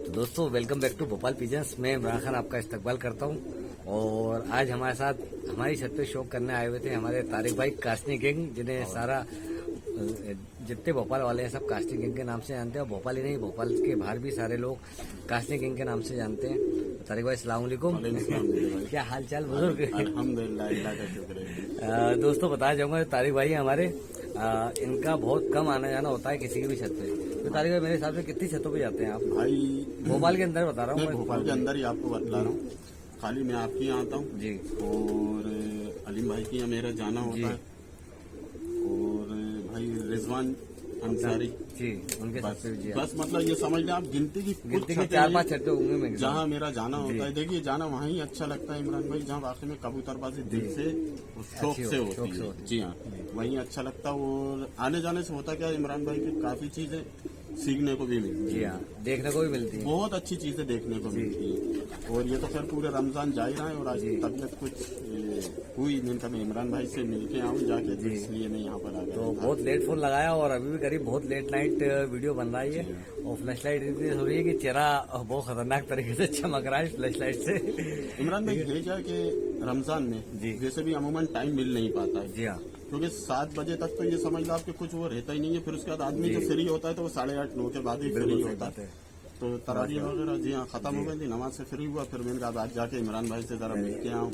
तो दोस्तों welcome back to Bhopal pigeons. मैं इमरान खान आपका इस्तकबाल करता हूं और आज हमारे साथ हमारी छत पे शो करने आए हुए थे हमारे तारिक भाई कास्टनी गैंग, जिन्हें सारा जितने भोपाल वाले हैं सब कास्टनी गैंग के नाम से जानते हैं। और भोपाल ही नहीं, भोपाल के बाहर भी सारे लोग कास्टनी गैंग के नाम से जानते हैं। तारिक भाई अस्सलाम वालेकुम। क्या हाल चाल बुजुर्ग? अल्हम्दुलिल्लाह, अल्लाह का शुक्र है। दोस्तों बताया जाऊंगा, तारिक भाई हमारे इनका बहुत कम आना जाना होता है किसी की भी छत पे। तो तारिक भाई मेरे हिसाब से कितनी छतों पे जाते हैं आप? भाई भोपाल के अंदर बता रहा हूँ मैं भोपाल के अंदर ही आपको बतला रहा हूँ। खाली मैं आपके यहाँ आता हूँ जी। और अलीम भाई के यहाँ मेरा जाना होता है और भाई रिजवान अंसारी जी, उनके छत पे भी जी। बस मतलब ये समझ लें आप गिनती की गिनती के 4-5 छतें होंगे मैं जहाँ मेरा जाना होता है। देखिए जाना वहाँ ही अच्छा लगता है इमरान भाई, जहाँ वाकई में कबूतरबाजी दिल से और शौक से होती है। जी हाँ, वहीं अच्छा लगता है। और आने जाने से होता क्या है इमरान भाई की काफी चीजें सीखने को भी मिलती है। जी हाँ, देखने को भी मिलती है, बहुत अच्छी चीजें देखने को मिलती है। और ये तो खैर पूरे रमजान जा ही रहा है और आज तबीयत कुछ हुई नहीं, मैं इमरान भाई से मिलके आऊँ जाके, तो इसलिए मैं यहाँ पर आ गया। तो बहुत लेट फोन लगाया और अभी भी करीब बहुत लेट नाइट वीडियो बन रहा है और फ्लैश लाइट इतनी हो रही है कि चेहरा बहुत खतरनाक तरीके से चमक रहा है फ्लैश लाइट से। इमरान भाई ये क्या कि रमजान में वैसे भी अमूमन टाइम मिल नहीं पाता है। जी हाँ, क्योंकि 7 बजे तक तो ये समझ लो आपके कुछ वो रहता ही नहीं है। फिर उसके बाद आदमी जो फ्री होता है तो वो 8:30-9 के बाद ही फ्री होता है। तो तरावी वगैरह जी हाँ खत्म हो गई थी, नमाज से फ्री हुआ। फिर मैंने कहा आज जाके इमरान भाई से जरा मिल के आऊँ।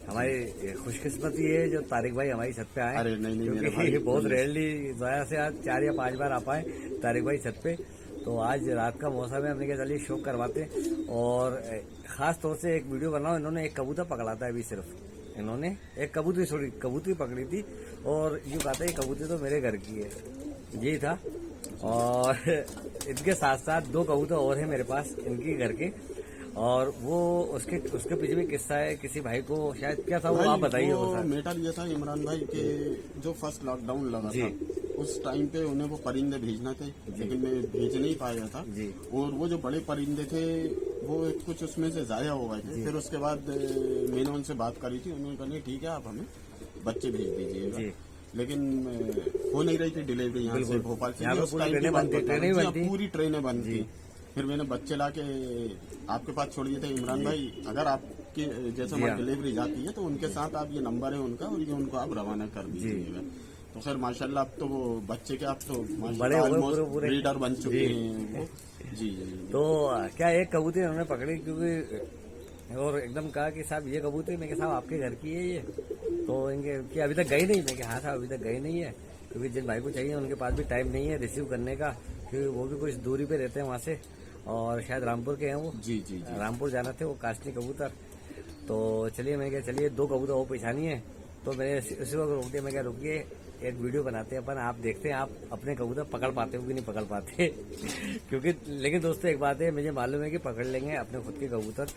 हमारी खुशकिस्मती है जो तारिक भाई हमारी छत पे आए। अरे नहीं मेरे क्योंकि भाई बहुत रेयरली जोया से आज 4 या 5 बार आ पाए तारिक भाई छत पे। तो आज रात का मौसम है, हमने कहा चलिए शो करवाते। और खास तौर से एक वीडियो बनाओ। इन्होंने एक कबूतर पकड़ा था अभी, सिर्फ इन्होंने एक कबूतरी पकड़ी थी और यूँ कहा था ये कबूतरी तो मेरे घर की है, यही था। और इनके साथ साथ 2 कबूतर और हैं मेरे पास इनके घर के, और वो उसके पीछे भी किस्सा है। किसी भाई को शायद क्या था वो आप बताइए। वो मैटर ये था इमरान भाई के जो फर्स्ट लॉकडाउन लगा था उस टाइम पे उन्हें वो परिंदे भेजना थे, लेकिन मैं भेज नहीं पाया था। और वो जो बड़े परिंदे थे वो कुछ उसमें से जाया हो गए थे। फिर उसके बाद मैंने उनसे बात करी थी, उन्होंने कहा ठीक है आप हमें बच्चे भेज दीजिएगा। लेकिन हो नहीं रही थी डिलीवरी यहाँ से भोपाल से, पूरी ट्रेनें बंद थी। फिर मैंने बच्चे लाके आपके पास छोड़ दिए थे इमरान भाई। अगर आपके जैसे डिलीवरी जाती है तो उनके साथ आप ये नंबर है उनका और ये उनको आप रवाना कर दीजिएगा। तो खैर माशाल्लाह अब तो वो बच्चे के आप तो ऑलमोस्ट रीडर बन चुके हैं वो। जी तो क्या एक कबूतरी उन्होंने पकड़ी क्योंकि और एकदम कहा कि साहब ये कबूतरी, मैं साहब आपके घर की है ये, तो इनके अभी तक गई नहीं। मैं हाँ साहब अभी तक गई नहीं है, क्योंकि जिन भाई को चाहिए उनके पास भी टाइम नहीं है रिसीव करने का, क्योंकि वो भी कुछ दूरी पे रहते हैं वहाँ से और शायद रामपुर के हैं वो। जी रामपुर जाना थे वो कास्टनी कबूतर। तो चलिए मैं क्या, चलिए 2 कबूतर वो पहचानी है। तो मैंने उसी वक्त रोक दिया, मैं क्या रुकिए एक वीडियो बनाते हैं अपन, आप देखते हैं आप अपने कबूतर पकड़ पाते हो कि नहीं पकड़ पाते। क्योंकि लेकिन दोस्तों एक बात है, मुझे मालूम है कि पकड़ लेंगे अपने खुद के कबूतर।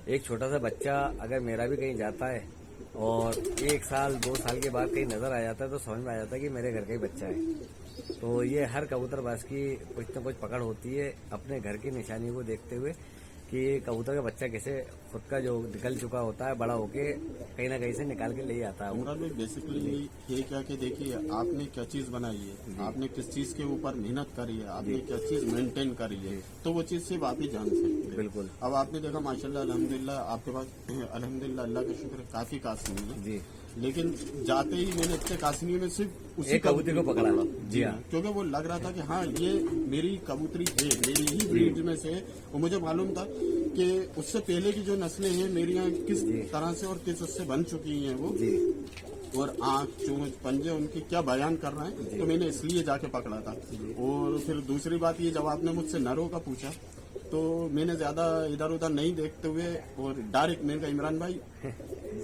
एक छोटा सा बच्चा अगर मेरा भी कहीं जाता है और 1 साल 2 साल के बाद कहीं नजर आ जाता है तो समझ में आ जाता है कि मेरे घर का ही बच्चा है। तो ये हर कबूतरबाज की कुछ न कुछ पकड़ होती है अपने घर की निशानी को देखते हुए कि कबूतर का बच्चा कैसे खुद का जो निकल चुका होता है बड़ा होके कहीं ना कहीं से निकाल के ले आता है। उमरान भाई बेसिकली ये क्या कि देखिए आपने क्या चीज बनाई है, आपने किस चीज के ऊपर मेहनत करी है, आपने क्या चीज मेंटेन करी है, तो वो चीज सिर्फ आप ही जान सकते हैं। बिल्कुल। अब आपने देखा माशाल्लाह अल्हम्दुलिल्लाह आपके पास अल्हम्दुलिल्लाह अल्लाह का शुक्र है काफी कासनी है जी। लेकिन जाते ही मैंने इतने कासनियों में सिर्फ उसी कबूतरी को पकड़ा। जी हाँ, क्योंकि वो लग रहा था कि हाँ ये मेरी कबूतरी है, मेरी ही ब्रीड में से। और मुझे मालूम था कि उससे पहले की जो नस्लें हैं मेरी यहाँ किस तरह से और किस उससे बन चुकी हैं वो, और आँख चोंच पंजे उनकी क्या बयान कर रहे हैं। तो मैंने इसलिए जाके पकड़ा था। और फिर दूसरी बात ये, जब आपने मुझसे नरों का पूछा तो मैंने ज्यादा इधर उधर नहीं देखते हुए और डायरेक्ट मैंने कहा इमरान भाई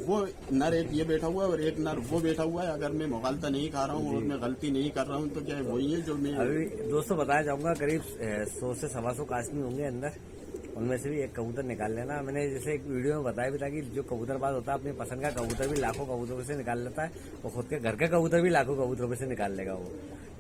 वो नर एक ये बैठा हुआ है और एक नर वो बैठा हुआ है, अगर मैं मुगालता नहीं खा रहा हूँ और मैं गलती नहीं कर रहा हूँ तो क्या वही है जो मैं अभी दोस्तों बताया जाऊंगा। करीब 100 से 125 कास्टनी होंगे अंदर, उनमें से भी एक कबूतर निकाल लेना। मैंने जैसे एक वीडियो में बताया भी था कि जो कबूतरबाज होता है अपनी पसंद का कबूतर भी लाखों कबूतरों से निकाल लेता है और खुद के घर का कबूतर भी लाखों कबूतरों से निकाल लेगा वो।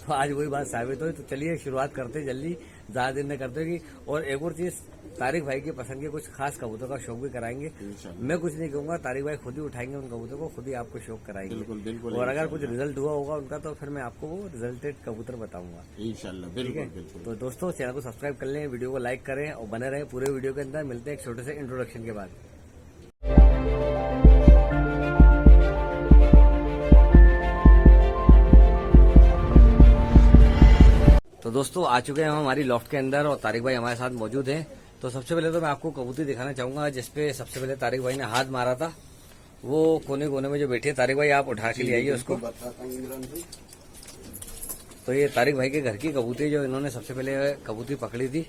तो आज वही बात साबित हुई। तो चलिए शुरुआत करते जल्दी। ज्यादा दिन में करते होगी। और एक और चीज, तारिक भाई की पसंद के कुछ खास कबूतर का शौक भी कराएंगे। इंशाल्लाह। मैं कुछ नहीं कहूंगा, तारिक भाई खुद ही उठाएंगे उन कबूतर को, खुद ही आपको शौक कराएंगे। बिल्कुल बिल्कुल। और अगर कुछ रिजल्ट हुआ होगा उनका तो फिर मैं आपको वो रिजल्टेड कबूतर बताऊंगा। इंशाल्लाह, ठीक बिल्कुल है, बिल्कुल। तो दोस्तों चैनल को सब्सक्राइब कर लें, वीडियो को लाइक करें और बने रहें पूरे वीडियो के अंदर। मिलते हैं एक छोटे से इंट्रोडक्शन के बाद। तो दोस्तों आ चुके हैं हम हमारी लॉफ्ट के अंदर और तारिक भाई हमारे साथ मौजूद हैं। तो सबसे पहले तो मैं आपको कबूतरी दिखाना चाहूंगा जिसपे सबसे पहले तारिक भाई ने हाथ मारा था। वो कोने कोने में जो बैठी है, तारिक भाई आप उठा के ले आइए उसको। बताता हूँ इमरान भाई। तो ये तारिक भाई के घर की कबूतरी जो इन्होंने सबसे पहले कबूतरी पकड़ी थी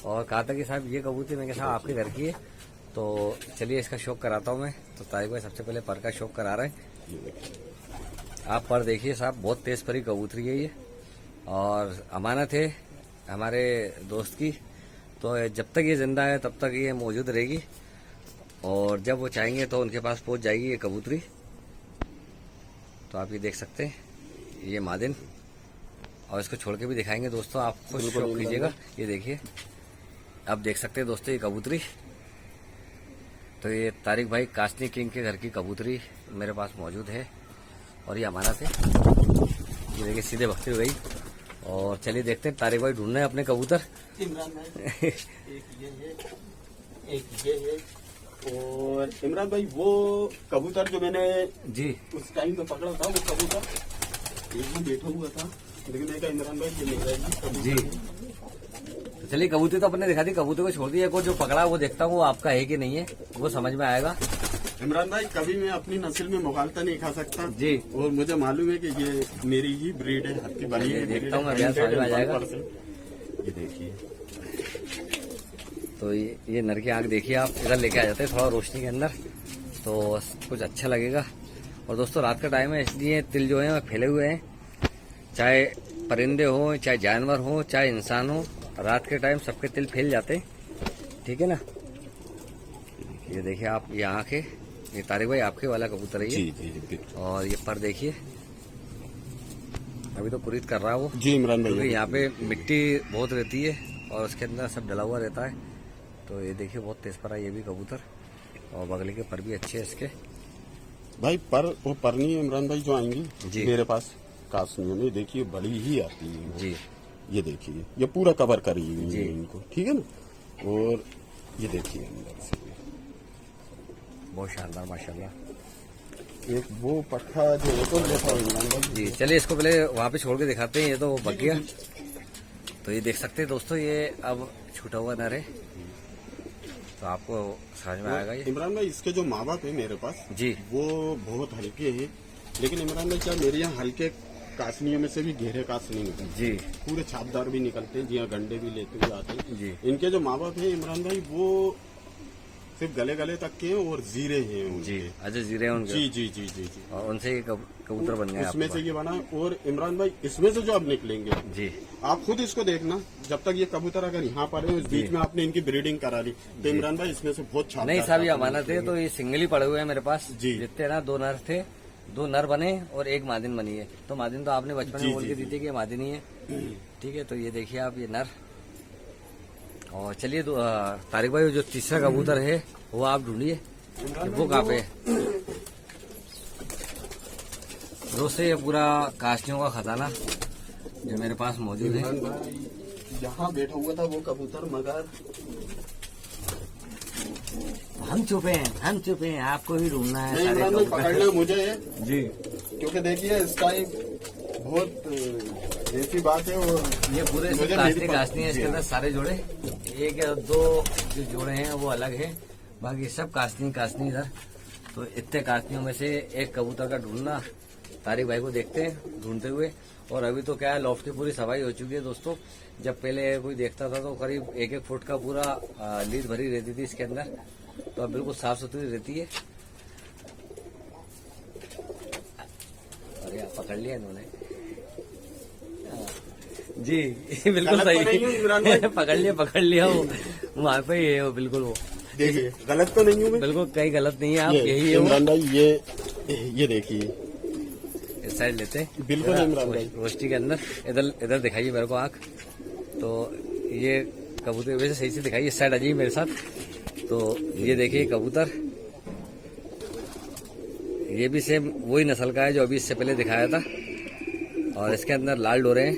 और कहा था कि साहब ये कबूतरी, मैं कहा आपके घर की है, तो चलिए इसका शौक कराता हूँ मैं। तो तारिक भाई सबसे पहले पर का शौक करा रहे हैं। आप पर देखिए साहब, बहुत तेज परी कबूतरी है ये और अमानत है हमारे दोस्त की। तो जब तक ये जिंदा है तब तक ये मौजूद रहेगी और जब वो चाहेंगे तो उनके पास पहुंच जाएगी ये कबूतरी। तो आप ये देख सकते हैं, ये मादिन, और इसको छोड़ के भी दिखाएंगे दोस्तों, आप खुद शौक कीजिएगा। ये देखिए, आप देख सकते हैं दोस्तों ये कबूतरी। तो ये तारिक भाई कासनी किंग के घर की कबूतरी मेरे पास मौजूद है और ये अमानत है। ये देखिए सीधे भक्ति हो गई। और चलिए देखते हैं, तारिक भाई ढूंढ रहे हैं अपने कबूतर। इमरान भाई एक ये है, एक ये है। और इमरान भाई वो कबूतर जो मैंने जी उस टाइम में पकड़ा था, वो कबूतर एक ही बैठा हुआ था, लेकिन मैं कहा इमरान भाई ये ले जाएगी जी। तो चलिए कबूतर तो अपने दिखा दी, कबूतर को छोड़ दिया। को जो पकड़ा वो देखता हूँ वो आपका है कि नहीं है, वो समझ में आएगा। इमरान भाई कभी मैं अपनी नस्ल में मुगालता नहीं खा सकता जी। और मुझे मालूम है कि ये मेरी ही ब्रीड है, हाथ की बनी ये हुई देखता breed हूँ मैं, है, समझ में आ जाएगा। ये देखिए, तो ये नर की आंख देखिए आप, इधर लेके आ जाते हैं थोड़ा रोशनी के अंदर तो कुछ अच्छा लगेगा। और दोस्तों रात का टाइम है इसलिए तिल जो है फैले हुए हैं, चाहे परिंदे हो, चाहे जानवर हो, चाहे इंसान हो, रात के टाइम सबके तिल फैल जाते हैं। ठीक है ना। ये देखिए आप, ये आंख है, ये तारिक भाई आपके वाला कबूतर है ये। जी जी जी। और ये पर देखिए, अभी तो कुरीत कर रहा है वो, जी इमरान क्योंकि भाई यहाँ पे मिट्टी बहुत रहती है और उसके अंदर सब डला हुआ रहता है। तो ये देखिए बहुत तेज पर है ये भी कबूतर, और बगले के पर भी अच्छे हैं इसके। भाई पर वो पर नहीं है इमरान भाई जो आएंगी जी। मेरे पास कासनियों में, देखिए बड़ी ही आती है वो। जी ये देखिए, ये पूरा कवर करी हुई जी। है इनको, ठीक है ना। और ये देखिए अंदर से बहुत शानदार माशाल्लाह। एक वो पट्टा जो है तो लेता हूँ इमरान भाई। जी चलिए इसको पहले वहाँ पे छोड़ के दिखाते हैं, ये तो बच गया। तो ये देख सकते हैं दोस्तों, ये अब छूटा हुआ नर है, तो आपको समझ में आएगा ये। इमरान भाई इसके जो माँ बाप है मेरे पास जी वो बहुत हल्के हैं, लेकिन इमरान भाई क्या मेरे यहाँ हल्के कासनियों में से भी गहरे कास नहीं निकलते, जी पूरे छापदार भी निकलते हैं, जी हाँ, गंडे भी लेते हुए आते हैं। जी इनके जो माँ बाप है इमरान भाई वो सिर्फ गले गले तक के हैं और जीरे हैं उनके। जी अच्छा जीरे हैं उनके, जी जी जी जी जी। और उनसे ये कबूतर बन गए उसमें आपके से ये बना। और इमरान भाई इसमें से जो अब निकलेंगे, पास। जी आप खुद इसको देखना, जब तक ये कबूतर अगर यहाँ पर है, उस बीच में आपने इनकी ब्रीडिंग करा ली, तो इमरान भाई इसमें से बहुत छाप। नहीं साहब ये अमानत है, तो ये सिंगल ही पड़े हुए हैं मेरे पास। जी। जितने ना 2 नर थे, 2 नर बने और 1 मादिन बनी है। तो मादिन तो आपने बचपन जी, में बोल जी, के दी थी कि ये मादिन ही है। ठीक है, तो ये देखिए आप, ये नर। और चलिए तारिक भाई जो तीसरा कबूतर है वो आप ढूंढिए, वो कहाँ पे है। दोस्तों ये पूरा कास्टियों का खजाना जो मेरे पास मौजूद है। इमरान भाई यहाँ बैठा हुआ था वो कबूतर, मगर हम चुपे हैं, आपको ही ढूंढना है नहीं सारे इमरान भाई कबूतर। पकड़ना मुझे है, जी क्योंकि देखिए इसका एक बहुत ऐसी बात है। और ये पूरे मुझे कास्नी है, इसके अंदर सारे जोड़े, 1 या 2 जो जोड़े हैं वो अलग है, बाकी सब कास्नी इधर। तो इतने कास्नियों में से एक कबूतर का ढूंढना, तारिक भाई को देखते हैं ढूंढते हुए। और अभी तो क्या है, लॉफ्ट की पूरी सफाई हो चुकी है दोस्तों। जब पहले कोई देखता था तो करीब 1-1 फुट का पूरा लीद भरी रहती थी इसके अंदर, तो अब बिल्कुल साफ सुथरी रहती है। अरे पकड़ लिया इन्होंने। जी बिल्कुल गलत तो नहीं हूँ इमरान भाई? सही पकड़ लिया वो वहाँ पे ही है वो, बिल्कुल वो। देखिए गलत तो नहीं हूँ मैं? बिल्कुल कहीं गलत नहीं है आप, यही है वो। इमरान भाई ये देखिए, इस साइड लेते हैं बिल्कुल इमरान भाई। रोशनी के अंदर, इधर दिखाइए मेरे को आंख। तो ये कबूतर वैसे सही से दिखाइए, इस साइड आ जाइए मेरे साथ। तो ये देखिए कबूतर, ये भी सेम वही नस्ल का है जो अभी इससे पहले दिखाया था, और इसके अंदर लाल डोरे हैं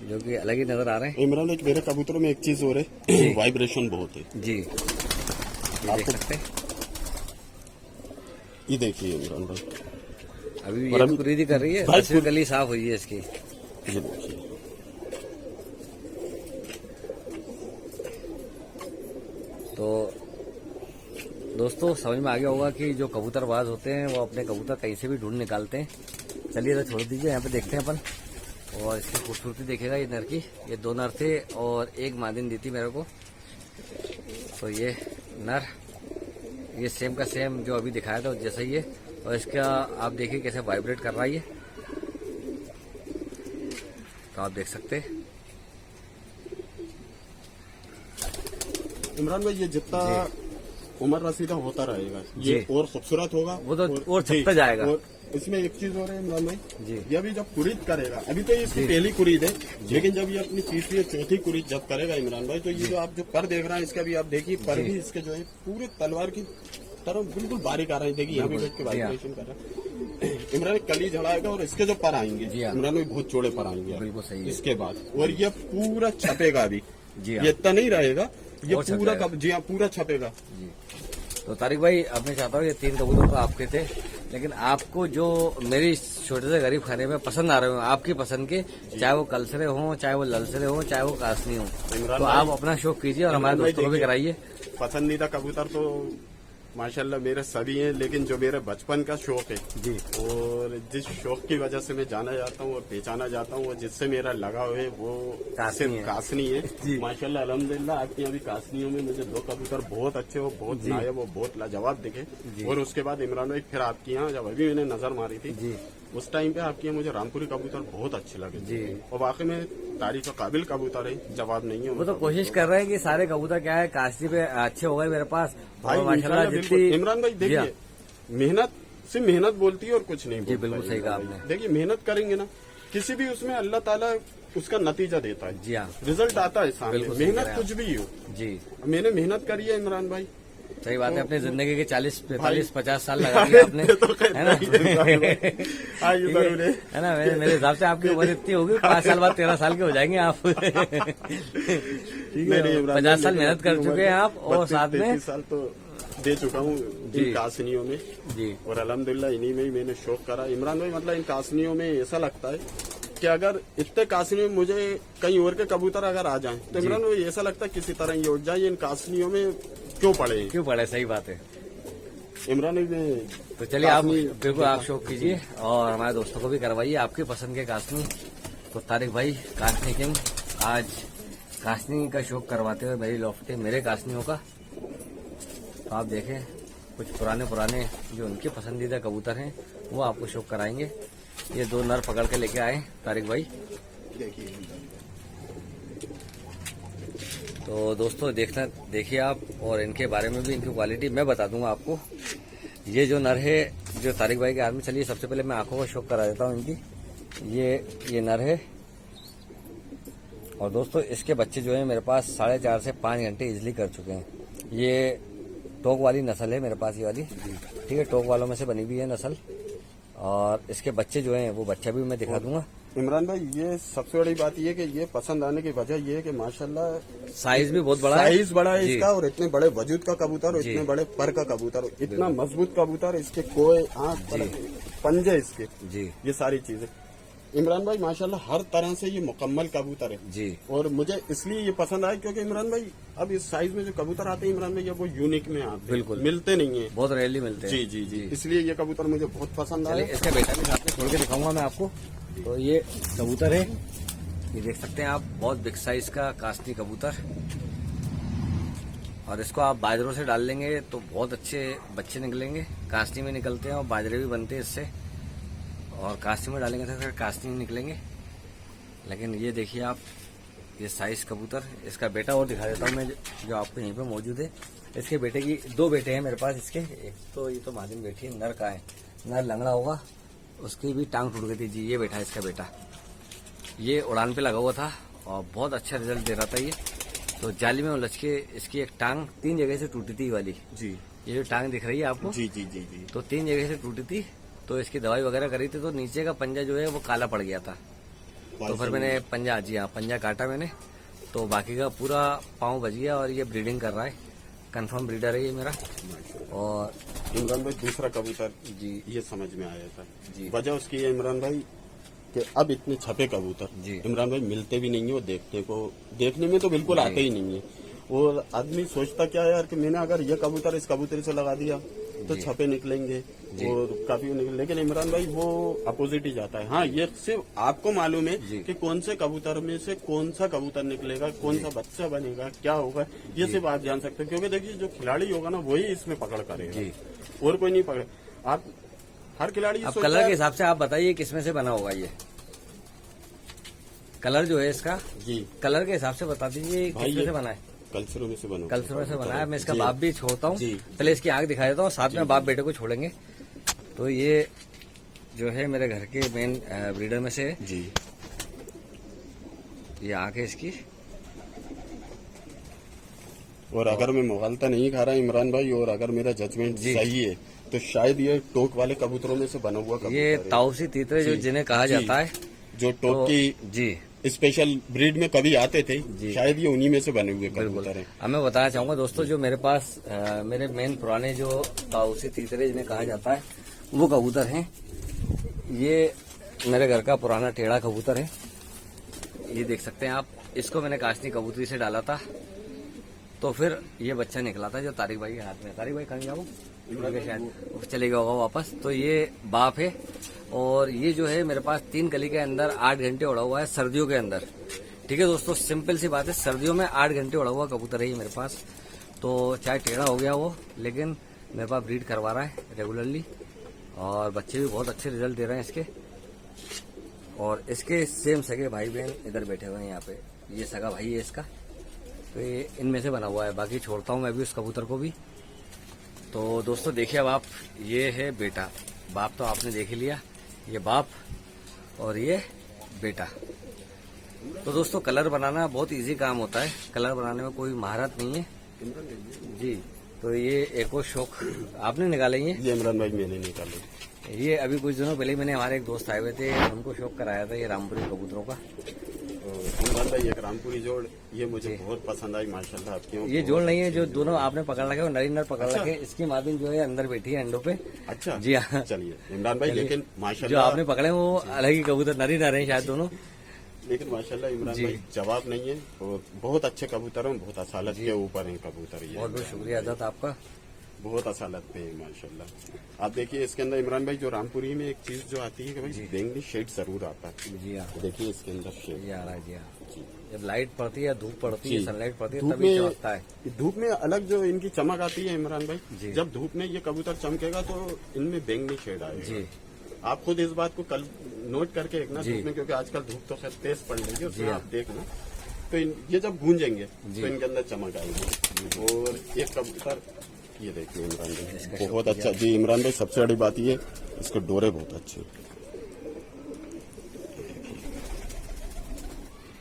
जो कि अलग ही नजर आ रहे हैं। इमरान एक मेरे कबूतरों में एक चीज हो रही है, वाइब्रेशन बहुत है जी, ये देख सकते हैं। ये देखिए इमरान भाई, अभी ये कुरीदी कर रही है, दूसरी गली साफ हुई है इसकी। ये देखिए तो दोस्तों समझ में आ गया होगा कि जो कबूतरबाज होते हैं वो अपने कबूतर कहीं से भी ढूंढ निकालते हैं। चलिए तो छोड़ दीजिए, यहाँ पे देखते हैं अपन, और इसकी खूबसूरती देखेगा ये नर की। ये 2 नर थे और एक मादिन दी थी मेरे को। तो ये नर, ये सेम का सेम जो अभी दिखाया था जैसा ही है, और इसका आप देखिए कैसे वाइब्रेट कर रहा है ये, तो आप देख सकते हैं। इमरान भाई ये जितना उम्र रसीदा होता रहेगा ये और खूबसूरत होगा, वो तो और छपता जाएगा। और इसमें एक चीज और है इमरान भाई जी, ये अभी जब कुरीद करेगा, अभी तो ये इसकी पहली कुरीद है, लेकिन जब ये अपनी तीसरी और चौथी कुरीद जब करेगा इमरान भाई, तो ये जो आप जो पर देख रहे हैं इसका भी आप देखिए, पर भी इसके जो है पूरे तलवार की तरह बिल्कुल बारीक आ रहे हैं। देखिए यहाँ पे बैठ के वाइब्रेशन कर रहा है। इमरान कली झड़ाएगा और इसके जो पर आएंगे इमरान भाई बहुत चौड़े पर आएंगे बिल्कुल सही है। इसके बाद, और ये पूरा छपेगा अभी, जी ये इतना नहीं रहेगा, ये पूरा जी हाँ पूरा छपेगा जी। तो तारिक भाई अब मैं चाहता हूँ ये 3 कबूतर तो आपके थे, लेकिन आपको जो मेरी छोटे से गरीब खाने में पसंद आ रहे हो, आपकी पसंद के, चाहे वो कलसरे हों, चाहे वो ललसरे हों, चाहे वो कासनी हो, तो आप अपना शौक कीजिए और हमारे दोस्तों को भी कराइए। पसंदीदा कबूतर तो माशाल्लाह मेरे सभी हैं, लेकिन जो मेरे बचपन का शौक है जी, और जिस शौक की वजह से मैं जाना जाता हूँ और पहचाना जाता हूँ और जिससे मेरा लगाव है वो सिर्फ कासनी है। माशाल्लाह अल्हम्दुलिल्लाह आपकी यहाँ भी कासनियों में मुझे 2 कबूतर बहुत अच्छे हो, बहुत नायब हो, बहुत लाजवाब दिखे। और उसके बाद इमरान भाई फिर आपकी यहाँ जब अभी मैंने नजर मारी थी जी, उस टाइम पे आपके यहाँ मुझे रामपुरी कबूतर बहुत अच्छे लगे जी, और वाकई में तारीफ काबिल कबूतर है, जवाब नहीं है। वो तो कोशिश कर रहे हैं कि सारे कबूतर क्या है कास्ती पे अच्छे हो गए मेरे पास, भाई माशाल्लाह जितनी। इमरान भाई देखिए मेहनत से मेहनत बोलती है और कुछ नहीं बोलती। बिल्कुल सही कहा आपने। देखिए मेहनत करेंगे ना किसी भी उसमें अल्लाह ताला उसका नतीजा देता है, जी हाँ, रिजल्ट आता है सामने, मेहनत कुछ भी हो जी। मैंने मेहनत करी है इमरान भाई, सही बात है। अपनी जिंदगी के 40, 45, 50 साल लगा दिए आपने, है ना? है ना? मेरे हिसाब से आपकी उम्र इतनी होगी, 5 साल बाद 13 साल के हो जाएंगे आप। 50 साल मेहनत कर चुके हैं आप, और साथ में 33 साल तो दे चुका हूँ इन कासनियों में जी, और अल्हम्दुलिल्लाह इन्हीं में ही मैंने शौक करा। इमरान भाई मतलब इन कासनियों में ऐसा लगता है कि अगर इतने कासनियों में मुझे कहीं और के कबूतर अगर आ जाएं तो इमरान भाई ऐसा लगता है किसी तरह ये उठ जाए, इन कासनियों में क्यों पड़े। सही बात है इमरान भाई। तो चलिए आप बिल्कुल आप शौक कीजिए और हमारे दोस्तों को भी करवाइए आपके पसंद के कासनी। तो तारिक भाई कासनी किंग आज कासनी का शौक करवाते हुए मेरी लॉफ्ट मेरे कासनियों का। तो आप देखें कुछ पुराने जो उनके पसंदीदा कबूतर हैं वो आपको शौक कराएंगे। ये 2 नर पकड़ के लेके आए तारिक भाई। तो दोस्तों देखिए आप, और इनके बारे में भी इनकी क्वालिटी मैं बता दूंगा आपको। ये जो नर है जो तारिक भाई के हाथ में, चलिए सबसे पहले मैं आंखों का शौक करा देता हूँ इनकी। ये नर है, और दोस्तों इसके बच्चे जो है मेरे पास 4.5 से 5 घंटे इजिली कर चुके हैं। ये टोक वाली नस्ल है मेरे पास, ये वाली, ठीक है, टोक वालों में से बनी हुई है नस्ल। और इसके बच्चे जो हैं वो बच्चा भी मैं दिखा दूंगा। इमरान भाई ये सबसे बड़ी बात ये कि ये पसंद आने की वजह ये है कि माशाल्लाह साइज भी बहुत बड़ा है, साइज बड़ा है इसका, और इतने बड़े वजूद का कबूतर और इतने बड़े पर का कबूतर, इतना मजबूत कबूतर, इसके कोई आंख पंजे इसके जी, ये सारी चीजें इमरान भाई माशाल्लाह हर तरह से ये मुकम्मल कबूतर है जी। और मुझे इसलिए ये पसंद आया क्योंकि इमरान भाई अब इस साइज में जो कबूतर आते हैं इमरान भाई वो यूनिक में आते हैं, बिल्कुल मिलते नहीं है, बहुत रेयरली मिलते हैं। जी, इसलिए ये कबूतर मुझे बहुत पसंद आया। इसका बेटा भी साथ में छोड़ के दिखाऊंगा मैं आपको। तो ये कबूतर है, ये देख सकते हैं आप, बहुत बिग साइज का कास्नी कबूतर, और इसको आप बाजरों से डाल लेंगे तो बहुत अच्छे बच्चे निकलेंगे। कास्नी में निकलते हैं और बाजरे भी बनते हैं इससे, और कास्नी में डालेंगे तो फिर कास्नी में निकलेंगे। लेकिन ये देखिए आप, ये साइज कबूतर, इसका बेटा और दिखा देता हूँ मैं जो आपको यहीं पे मौजूद है। इसके बेटे की 2 बेटे हैं मेरे पास इसके। एक तो ये तो मादिन बेटी है, नर का है, नर लंगड़ा होगा, उसकी भी टांग टूट गई थी जी। ये बैठा है इसका बेटा, ये उड़ान पे लगा हुआ था और बहुत अच्छा रिजल्ट दे रहा था ये। तो जाली में उलझ के इसकी एक टांग 3 जगह से टूटी थी वाली जी। ये जो टांग दिख रही है आपको, जी जी जी जी। तो 3 जगह से टूटी थी। तो इसकी दवाई वगैरह करी थी तो नीचे का पंजा जो है वो काला पड़ गया था। तो फिर मैंने पंजा, जी हाँ, पंजा काटा मैंने, तो बाकी का पूरा पाँव बच गया और ये ब्रीडिंग कर रहा है। कंफर्म ब्रीडर है ये मेरा। और इमरान भाई दूसरा कबूतर जी ये समझ में आया था जी। वजह उसकी है इमरान भाई कि अब इतने छपे कबूतर जी। इमरान भाई मिलते भी नहीं है, वो देखने में तो बिल्कुल आते ही नहीं है। और आदमी सोचता क्या है यार कि मैंने अगर ये कबूतर इस कबूतर से लगा दिया तो जी। छपे निकलेंगे और काफी निकले, लेकिन इमरान भाई वो अपोजिट ही जाता है। हाँ, ये सिर्फ आपको मालूम है जी। कि कौन से कबूतर में से कौन सा कबूतर निकलेगा, कौन सा बच्चा बनेगा, क्या होगा, ये सिर्फ आप जान सकते हो। क्योंकि देखिए जो खिलाड़ी होगा ना वही इसमें पकड़ करेगा जी। और कोई नहीं पकड़। आप हर खिलाड़ी अब सोचता कलर है- के हिसाब से आप बताइए किसमें से बना होगा ये कलर जो है इसका, जी कलर के हिसाब से बता दीजिए भाई किसमें ये से बना है। कल्चरों में से बना हुआ कल्चरों से बना है। मैं इसका जी। बाप भी छोड़ता हूँ, जी। पहले इसकी आंख दिखा देता हूँ, साथ में बाप बेटे को छोड़ेंगे। तो ये जो है मेरे घर के मेन ब्रीडर में से है। जी। ये आंख है इसकी। और अगर मैं मुगालता नहीं खा रहा इमरान भाई, और अगर मेरा जजमेंट जी। सही है तो शायद ये टोक वाले कबूतरों में से बना हुआ कबूतर ये है। ताऊसी तीतरे जो जी। जिन्हें कहा जी। जाता है, जो टोक तो की जी स्पेशल ब्रीड में कभी आते थे, जी। शायद ये उन्हीं में से बने हुए बिल्कुल। कबूतर हैं। अब मैं बताना चाहूंगा दोस्तों, जो मेरे पास मेरे मेन पुराने जो ताऊसी तीतरे जिन्हें कहा जाता है वो कबूतर हैं। ये मेरे घर का पुराना टेढ़ा कबूतर है, ये देख सकते हैं आप। इसको मैंने काशनी कबूतरी से डाला था, तो फिर ये बच्चा निकला था जो तारिक भाई के हाथ में। तारिक भाई कहाँ गया वो? शायद चले गया होगा वापस। तो ये बाप है, और ये जो है मेरे पास 3 कली के अंदर 8 घंटे उड़ा हुआ है सर्दियों के अंदर। ठीक है दोस्तों, सिंपल सी बात है, सर्दियों में 8 घंटे उड़ा हुआ कबूतर है ये मेरे पास। तो चाहे टेढ़ा हो गया वो, लेकिन मेरे पास ब्रीड करवा रहा है रेगुलरली, और बच्चे भी बहुत अच्छे रिजल्ट दे रहे हैं इसके। और इसके सेम सगे भाई बहन इधर बैठे हुए हैं यहाँ पे, ये सगा भाई है इसका। तो ये इनमें से बना हुआ है, बाकी छोड़ता हूँ मैं भी उस कबूतर को भी। तो दोस्तों देखिए अब आप, ये है बेटा, बाप तो आपने देख ही लिया, ये बाप और ये बेटा। तो दोस्तों कलर बनाना बहुत इजी काम होता है, कलर बनाने में कोई महारत नहीं है जी। तो ये एक और शौक आपने निकाले ये इमरान भाई मैंने निकाले। ये अभी कुछ दिनों पहले मैंने, हमारे एक दोस्त आए हुए थे, उनको शौक कराया था ये रामपुरी कबूतरों का। इमरान भाई एक रामपुरी जोड़ ये मुझे बहुत पसंद आई माशाल्लाह आपकी। ये जोड़ नहीं है, जो दोनों आपने पकड़ रखे वो नरी नर पकड़ अच्छा। रखे। इसकी मादिन जो है अंदर बैठी है अंडों पे। अच्छा जी हाँ। चलिए इमरान भाई, चलिए। लेकिन जो माशाल्लाह आपने पकड़े वो अलग ही कबूतर, नरी नर है शायद दोनों। लेकिन माशाल्लाह इमरान जी। भाई जवाब नहीं है, और बहुत अच्छे कबूतर हैं, बहुत असालत के ऊपर हैं कबूतर ये। बहुत बहुत शुक्रिया अदा आपका। बहुत असालत पे है माशाल्लाह। आप देखिए इसके अंदर इमरान भाई, जो रामपुरी में एक चीज जो आती है कि भाई बैंगनी शेड जरूर आता है। जी हाँ, देखिए इसके अंदर शेड ये आ रहा है। जी हाँ, जब लाइट पड़ती है, धूप पड़ती है, जी। सनलाइट पड़ती है, धूप तभी में चमकता है। धूप में अलग जो इनकी चमक आती है इमरान भाई, जी। जब धूप में ये कबूतर चमकेगा तो इनमें बैंगनी शेड आएगा। जी आप खुद इस बात को कल नोट करके रखना जी। धूप में, क्योंकि आजकल धूप तो खैर तेज पड़ रही है, उसमें जी। आप देखना। तो ये जब गूंजेंगे जी। तो इनके अंदर चमक आएगी। और एक कबूतर ये देखिए इमरान इसका भाई बहुत अच्छा। जी इमरान भाई, सबसे बड़ी बात ये इसके डोरे बहुत अच्छे।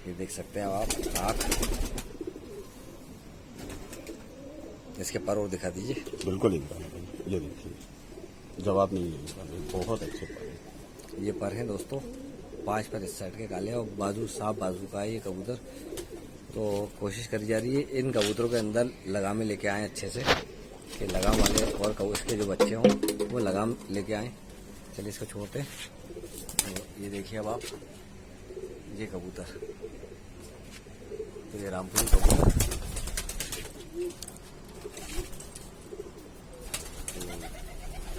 ये देख सकते हैं आप आँख, इसके पर और दिखा दीजिए। बिल्कुल इमरान भाई, ये देखिए जवाब नहीं है इमरान भाई, बहुत अच्छे पर हैं। ये पर हैं दोस्तों, 5 पर इस साइड के काले, और बाजू साफ बाजू का है ये कबूतर। तो कोशिश करी जा रही है इन कबूतरों के अंदर लगामें लेके आए अच्छे से, कि लगाम वाले और इसके जो बच्चे हों वो लगाम लेके आए। चलिए इसको छोड़ते हैं। तो ये देखिए अब आप, ये कबूतर, तो ये रामपुरी कबूतर।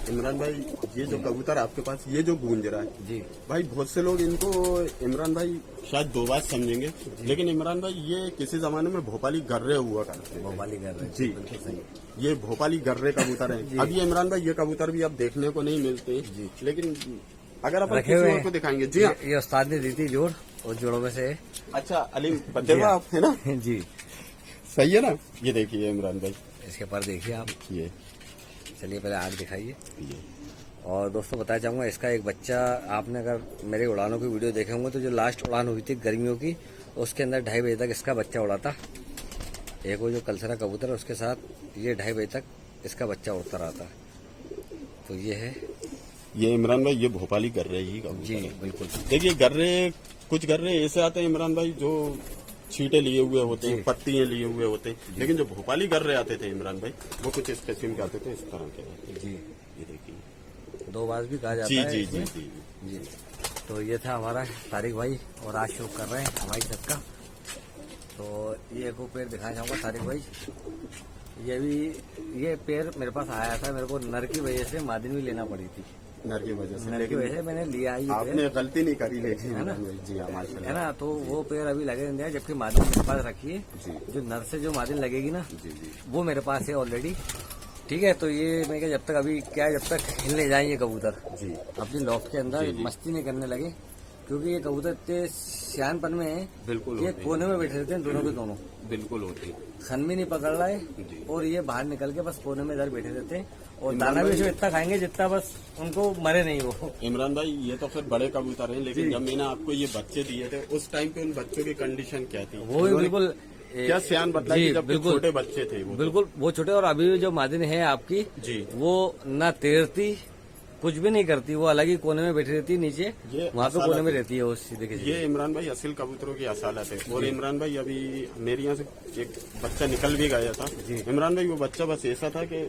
इमरान भाई ये जो कबूतर आपके पास ये जो गूंज रहा है जी भाई, बहुत से लोग इनको इमरान भाई शायद दो बात समझेंगे, लेकिन इमरान भाई ये किसी जमाने में भोपाली गर्रे हुआ करते थे। भोपाली कर रहे हैं जी। बिल्कुल सही। ये भोपाली गर्रे कबूतर हैं। अब ये इमरान भाई ये कबूतर भी अब देखने को नहीं मिलते, जी। लेकिन अगर अपन रखे किसी हुए और को दिखाएंगे। जी हाँ, ये उस्ताद ने दी थी जोड़, और जोड़ों में से अच्छा अलीम बदेवा आप है ना, जी। सही है ना। ये देखिए इमरान भाई, इसके पर देखिए आप। ये चलिए पहले आग दिखाइए। ये और दोस्तों बताना चाहूंगा, इसका एक बच्चा, आपने अगर मेरे उड़ानों की वीडियो देखे होंगे तो जो लास्ट उड़ान हुई थी गर्मियों की, उसके अंदर 2:30 बजे तक इसका बच्चा उड़ा था। एक वो जो कलसरा कबूतर है उसके साथ ये 2:30 बजे तक इसका बच्चा उड़ता रहा था। तो ये है, ये इमरान भाई ये भोपाली गर्रे ही कबूतर जी है। बिल्कुल। देखिए गर्रे, कुछ गर्रे ऐसे आते हैं इमरान भाई जो छींटे लिए हुए होते हैं, पत्तियां लिए हुए होते हैं, लेकिन जो भोपाली गर्रे आते थे इमरान भाई वो कुछ इस किस्म के आते थे, इस तरह के आते थे। जी, ये देखिए, 2 बार भी कहा जाता जी है जी इसमें। जी जी जी। तो ये था हमारा तारिक भाई और आज शूट कर रहे हैं हवाई छत का। तो ये एक पेड़ दिखाना चाहूँगा तारिक भाई। ये पेड़ मेरे पास आया था, मेरे को नर की वजह से मादिन भी लेना पड़ी थी। नर की वजह से, नर की वजह से मैंने लिया ही आपने गलती नहीं करी, लेकिन है ना? इमरान भाई जी हाँ, है माशाल्लाह। ना। तो वो पेड़ अभी लगे नहीं है, जबकि मादिन मेरे पास रखी है। जी जो नर से जो मादिन लगेगी ना जी जी वो मेरे पास है ऑलरेडी। ठीक है। तो ये मैं क्या, जब तक अभी क्या है, जब तक हिलने जाएंगे कबूतर जी अपनी लॉफ्ट के अंदर जी, जी। मस्ती नहीं करने लगे, क्योंकि ये कबूतर इतने सियानपन में है, बिल्कुल ये होते हैं। कोने में बैठे रहते हैं दोनों के दोनों। बिल्कुल होती है। खन भी नहीं पकड़ रहा है जी। और ये बाहर निकल के बस कोने में इधर बैठे रहते हैं और इमरान दाना भी भाई- जो इतना खाएंगे जितना बस उनको मरे नहीं वो। इमरान भाई ये तो फिर बड़े कबूतर हैं, लेकिन जब मैंने आपको ये बच्चे दिए थे उस टाइम पे उन बच्चों की कंडीशन क्या थी? वो भी उन्होंने बिल्कुल क्या सियान बतलाई जी, जब बिल्कुल। छोटे बच्चे थे वो? बिल्कुल वो छोटे। और अभी भी जो मादिन है आपकी जी वो ना तैरती, कुछ भी नहीं करती, वो अलग ही कोने में बैठी रहती है नीचे, ये वहाँ पे असालत कोने में है। रहती है वो सीधे के सीधे। ये इमरान भाई असल कबूतरों की असालत है। और इमरान भाई अभी मेरे यहाँ से एक बच्चा निकल भी गया था। इमरान भाई वो बच्चा बस ऐसा था कि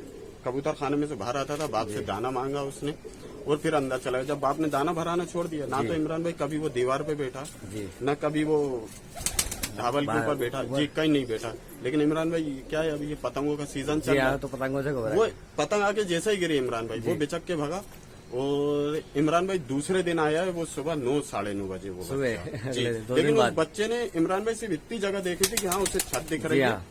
कबूतर खाने में से बाहर आता था, बाप से दाना मांगा उसने और फिर अंदर चला गया। जब बाप ने दाना भराना छोड़ दिया ना, तो इमरान भाई कभी वो दीवार पे बैठा, जी। न कभी वो ढाबल के ऊपर बैठा, जी कहीं नहीं बैठा। लेकिन इमरान भाई क्या है, अभी ये पतंगों का सीजन चल जी रहा हाँ, है, तो पतंगों से घबरा वो पतंग आके जैसे ही गिरी इमरान भाई वो बिचक के भागा। और इमरान भाई दूसरे दिन आया है वो सुबह 9, 9:30 बजे वो सुबह बच्चा। जी। अगले 2 दिन लेकिन उस बाद। बच्चे ने इमरान भाई सिर्फ इतनी जगह देखी थी कि हाँ उसे छत दिख रही जी है, हाँ।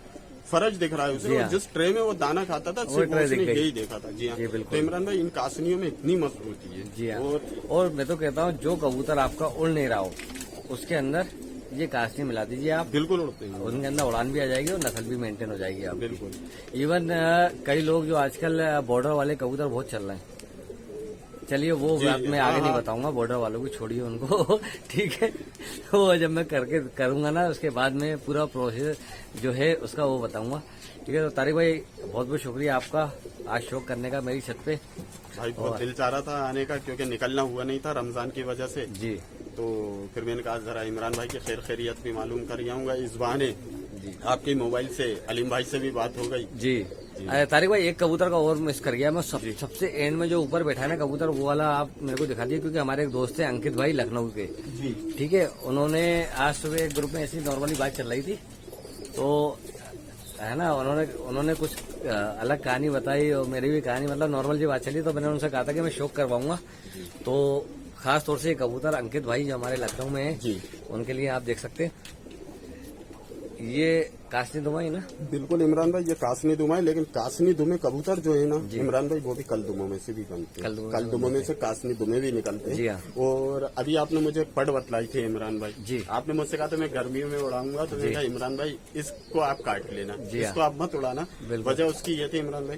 फर्ज दिख रहा है उसे, जी और हाँ। जिस ट्रे में वो दाना खाता था सिर्फ ट्रे उसने दिख गई। यही देखा था। जी हाँ। जी, बिल्कुल। तो इमरान भाई इन कासनियों में इतनी मजबूती है। जी हाँ। और और मैं तो कहता हूँ जो कबूतर आपका उड़ नहीं रहा हो उसके अंदर ये कास्नी मिला दीजिए आप, बिल्कुल उड़ते हैं। उनके अंदर उड़ान भी आ जाएगी और नस्ल भी मेंटेन हो जाएगी आप। बिल्कुल। इवन कई लोग जो आजकल बॉर्डर वाले कबूतर बहुत चल रहे हैं, चलिए वो जी, बात मैं हाँ, आगे नहीं हाँ। बताऊंगा, बॉर्डर वालों को छोड़िए उनको। ठीक है। वो जब मैं करके करूंगा ना उसके बाद में पूरा प्रोसेस जो है उसका वो बताऊंगा। ठीक है। तो तारिक भाई बहुत बहुत शुक्रिया आपका आज शौक करने का मेरी छत पे। भाई बहुत दिल चाह रहा था आने का, क्योंकि निकलना हुआ नहीं था रमजान की वजह से। जी तो फिर मैंने कहा जरा इमरान भाई की खैर खैरियत भी मालूम कर आऊंगा। इस बहाने जी आपके मोबाइल से अलीम भाई से भी बात हो गई। जी। अरे तारिक भाई एक कबूतर का और मिस कर गया मैं, सबसे एंड में जो ऊपर बैठा है ना कबूतर वो वाला आप मेरे को दिखा दिए, क्योंकि हमारे एक दोस्त है अंकित भाई लखनऊ के। जी ठीक है। उन्होंने आज सुबह एक ग्रुप में ऐसी नॉर्मली बात चल रही थी, तो है ना उन्होंने कुछ अलग कहानी बताई और मेरी भी कहानी, मतलब नॉर्मल जी बात चली। तो मैंने उनसे कहा था कि मैं शौक करवाऊंगा। तो खास तौर से ये कबूतर अंकित भाई जो हमारे लखनऊ में है जी उनके लिए आप देख सकते हैं, ये कासनी दुमा ही ना। बिल्कुल इमरान भाई ये कासनी दुमा है, लेकिन कासनी दुमे कबूतर जो है ना इमरान भाई वो भी कल दुमों में से भी बनते हैं। कल दुमों में से कासनी दुमे भी निकलते जी हैं। हाँ। और अभी आपने मुझे पड़ बतलाई थी इमरान भाई जी। आपने मुझसे कहा था मैं गर्मियों में उड़ाऊंगा, तो मैंने कहा इमरान भाई इसको आप काट लेना, जी हाँ। इसको आप मत उड़ाना। बिल्कुल। वजह उसकी ये थी इमरान भाई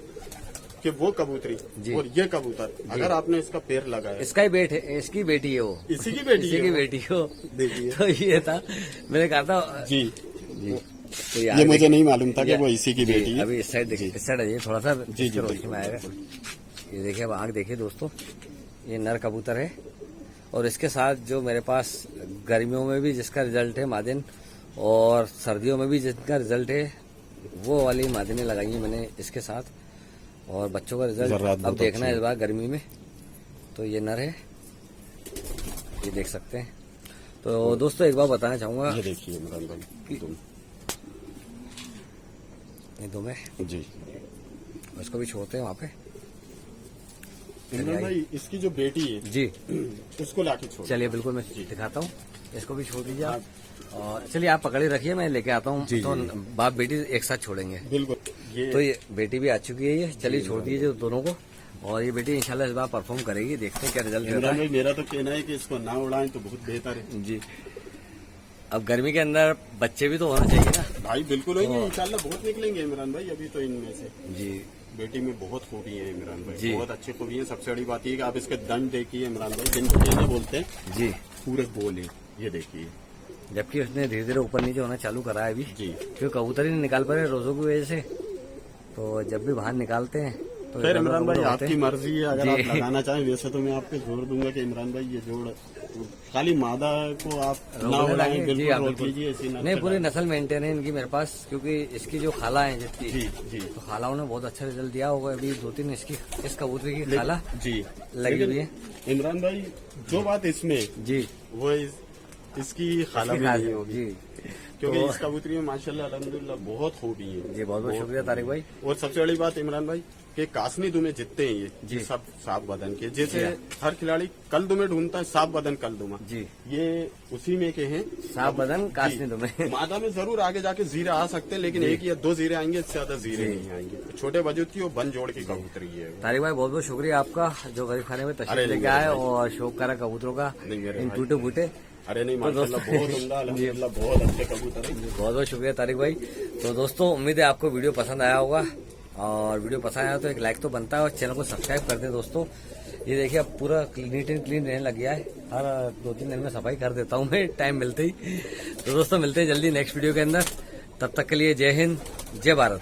कि वो कबूतरी जी। और ये कबूतर अगर आपने इसका पैर लगाया, इसका ही बेट है, इसकी बेटी है वो, इसी की बेटी इसी है की वो। बेटी हो। देखिए तो ये था, मैंने कहा था जी जी। तो ये मुझे नहीं मालूम था कि ये- वो इसी की जी, बेटी है। अभी इस साइड देखिए, इस साइड आइए थोड़ा सा, जी, इससे जी, रोशनी में आएगा। ये देखिए अब आंख देखिए दोस्तों, ये नर कबूतर है और इसके साथ जो मेरे पास गर्मियों में भी जिसका रिजल्ट है मादिन और सर्दियों में भी जिसका रिजल्ट है वो वाली मादिनें लगाई हैं मैंने इसके साथ, और बच्चों का रिजल्ट जर्रात अब बहुत देखना है अच्छी इस बार गर्मी में। तो ये नर है, ये देख सकते हैं। तो दोस्तों एक बार बताना चाहूंगा, ये देखिए इमरान भाई तुम ये दो में जी उसको भी छोड़ते हैं वहाँ पे। इमरान भाई इसकी जो बेटी है जी उसको लाके छोड़। चलिए बिल्कुल मैं दिखाता हूँ, इसको भी छोड़ दीजिए आप। और चलिए आप पकड़े रखिए, मैं लेके आता हूँ। जी, तो जी। बाप बेटी एक साथ छोड़ेंगे। बिल्कुल। तो ये बेटी भी आ चुकी है, ये चलिए छोड़ दीजिए दोनों को। और ये बेटी इंशाल्लाह इस बार परफॉर्म करेगी, देखते हैं क्या रिजल्ट रहता इमरान है। भाई मेरा तो कहना है कि इसको ना उड़ाएं तो बहुत बेहतर है। जी अब गर्मी के अंदर बच्चे भी तो होना चाहिए ना। भाई बिल्कुल होंगे इंशाल्लाह, बहुत निकलेंगे इमरान भाई अभी तो इनमें से। जी बेटी में बहुत खूबी है इमरान भाई, जी। बहुत अच्छी खूबी है। सबसे बड़ी बात ये कि आप इसके दंड देखिए इमरान भाई, जिनको कहने बोलते हैं जी पूरे बोले, ये देखिए जबकि उसने धीरे धीरे ऊपर नीचे होना चालू करा है अभी, जी। क्योंकि कबूतर ही नहीं निकाल पा रहे रोजों की वजह से। तो जब भी बाहर निकालते हैं तो खैर इमरान भाई कबूतर होते आपकी हैं। मर्जी है, अगर जी। आप लगाना चाहें। वैसे तो मैं आपके जोड़ दूंगा कि इमरान भाई ये जोड़ खाली मादा को आप ना रोकने उड़ाएं, लगे। जी, बिल्कुल हाँ, रोक बिल्कुल। लीजिए, ऐसी ना नहीं, पूरी चलाएं। नस्ल मेंटेन है इनकी मेरे पास, क्योंकि इसकी जो खाला है जितनी, जी जी। तो खालाओं ने बहुत अच्छा रिजल्ट दिया होगा। अभी 2-3 इसकी इस कबूतरी की खाला जी लगी हुई है। इमरान भाई जो बात इसमें जी, वो इसकी खाला में नहीं होगी, जी, क्योंकि तो- इस कबूतरी में माशाल्लाह अल्हम्दुलिल्लाह बहुत खूबी है। जी, बहुत बहुत शुक्रिया तारिक भाई। और सबसे बड़ी बात इमरान भाई कि कासनी दुमे जितते हैं जी। ये सब साफ बदन के, जैसे जी हाँ। हर खिलाड़ी कल दुमे ढूंढता है, साफ बदन कल दुमा, जी, ये उसी में के हैं। साफ बदन जी। कासनी तुम्हें। मादा में जरूर आगे जाके जीरे आ सकते हैं, लेकिन जी। एक या दो जीरे आएंगे, इससे ज्यादा जीरे जी। नहीं आएंगे। छोटे वजूद की वो बन जोड़ की कबूतरी है। तारिक भाई बहुत बहुत शुक्रिया आपका, जो गरीब खाने में अरे तशरीफ नहीं लेके आए मेरे और शौक करा कबूतरों का, नहीं मेरे इन भाई। टूटे फूटे। अरे नहीं तो माशाल्लाह दोस्तों- बहुत उम्दा, अल्हम्दुलिल्लाह बहुत अच्छे कबूतर है। बहुत बहुत शुक्रिया तारिक भाई। तो दोस्तों उम्मीद है आपको वीडियो पसंद आया होगा, और वीडियो पसंद आया तो एक लाइक तो बनता है, और चैनल को सब्सक्राइब कर दें दोस्तों। ये देखिए अब पूरा नीट एंड क्लीन रहने लग गया है, हर 2-3 दिन में सफाई कर देता हूँ मैं टाइम मिलते ही। तो दोस्तों मिलते हैं जल्दी नेक्स्ट वीडियो के अंदर, तब तक के लिए जय हिंद, जय भारत।